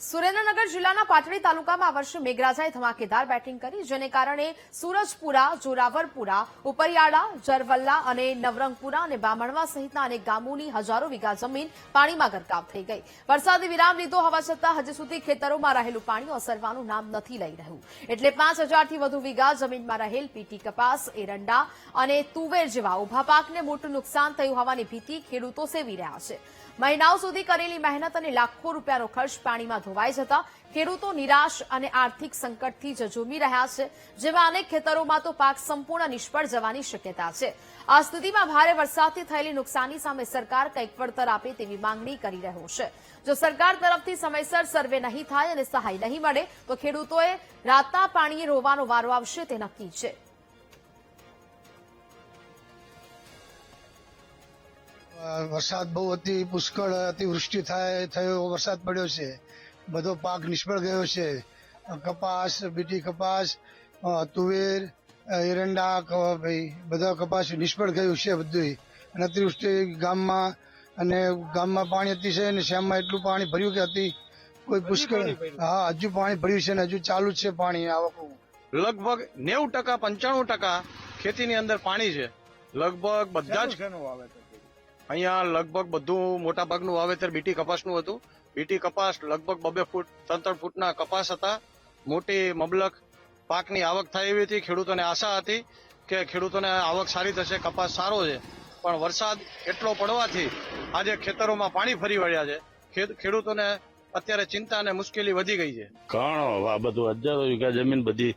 સુરેન્દ્રનગર જિલ્લાના પાટડી તાલુકામાં આ વર્ષે મેઘરાજાએ ધમાકેદાર બેટિંગ કરી, જેને કારણે સુરજપુરા, જોરાવરપુરા, ઉપરિયાળા, જરવલ્લા અને નવરંગપુરા અને બામણવા સહિતના અનેક ગામોની હજારો વીઘા જમીન પાણીમાં ગરકાવ થઈ ગઈ। વરસાદે વિરામ લીધો હોવા છતાં હજી સુધી ખેતરોમાં રહેલું પાણી ઓસરવાનું નામ નથી લઈ રહ્યું, એટલે 5000થી વધુ વીઘા જમીનમાં રહેલ પીટી કપાસ, એરંડા અને તુવેર જેવા ઉભા પાકને મોટું નુકસાન થયું હોવાની ભીતિ ખેડૂતો સેવી રહ્યા છે। મહિનાઓ સુધી કરેલી મહેનત અને લાખો રૂપિયાનો ખર્ચ પાણીમાં ધોવાઈ જતા ખેડૂતો નિરાશ અને આર્થિક સંકટથી ઝઝૂમી રહ્યા છે, જેમાં અનેક ખેતરોમાં તો પાક સંપૂર્ણ નિષ્ફળ જવાની શક્યતા છે। આ સ્થિતિમાં ભારે વરસાદથી થયેલી નુકસાની સામે સરકાર કંઈક વળતર આપે તેવી માંગણી કરી રહ્યો છે। જો સરકાર તરફથી સમયસર સર્વે નહીં થાય અને સહાય નહીં મળે તો ખેડૂતોએ રાતના પાણીએ રોવાનો વારો આવશે તે નક્કી છે। વરસાદ બહુ પુષ્કળ અતિવૃષ્ટિ થયો વરસાદ પડ્યો છે, બધો પાક નિષ્ફળ ગયો છે। કપાસ, બીટી કપાસ, તુવેર, એરંડા, બધા કપાસ નિષ્ફળ ગયું છે બધું। અને અતિવૃષ્ટિ ગામમાં પાણી અતિશય અને શ્યામમાં એટલું પાણી ભર્યું કે કોઈ પુષ્કળ હજુ પાણી ભર્યું છે ને હજુ ચાલુ જ છે પાણી આવક। લગભગ 90% 95% ખેતીની અંદર પાણી છે। લગભગ બધા જ અહીંયા લગભગ બધું મોટા ભાગનું વાવેતર બીટી કપાસનું હતું। બીટી કપાસ લગભગ 2 ફૂટ 3 ફૂટના કપાસ હતા। મોટી મબલક પાકની આવક થાય એવી હતી। ખેડૂતોને આશા હતી કે ખેડૂતોને આવક સારી થશે, કપાસ સારો છે, પણ વરસાદ એટલો પડવાથી આજે ખેતરોમાં પાણી ફરી વળ્યા છે। ખેડૂતોને અત્યારે ચિંતા અને મુશ્કેલી વધી ગઈ છે। ઘણો આ બધું હજારો વીઘા જમીન બધી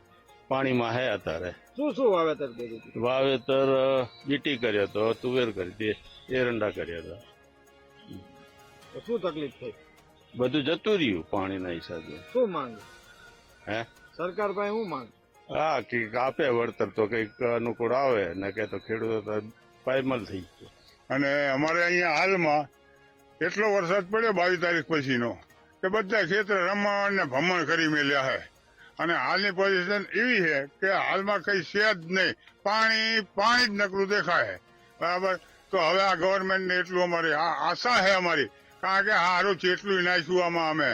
પાણીમાં હે અત્યારે। શું વાવેતર કર્યું? વાવેતર બીટી કર્યો હતો, તુવેર કરી હતી, એરંડા કર્યા હતા। શું તકલીફ થઈ? બધું જતું રહ્યું પાણીના હિસાબે। શું માંગ હે સરકાર પાસે? શું માંગ? હા, કઈક આપે વળતર તો કઈક અનુકૂળ આવે ને કે તો ખેડૂતો પાયમાલ થઈ ગયો। અને અમારે અહીંયા હાલમાં એટલો વરસાદ પડ્યો 22 તારીખ પછીનો કે બધા ખેતર રમણ ને ભમણ કરી મેલ્યા છે। અને હાલની પોઝિશન એવી છે કે હાલમાં કઈ છે જ નહીં, પાણી જ નકરું દેખાય છે, બરાબર। તો હવે આ ગવર્મેન્ટને એટલું અમારી આશા છે અમારી, કારણ કે સારું જેટલું નાખ્યું આમાં અમે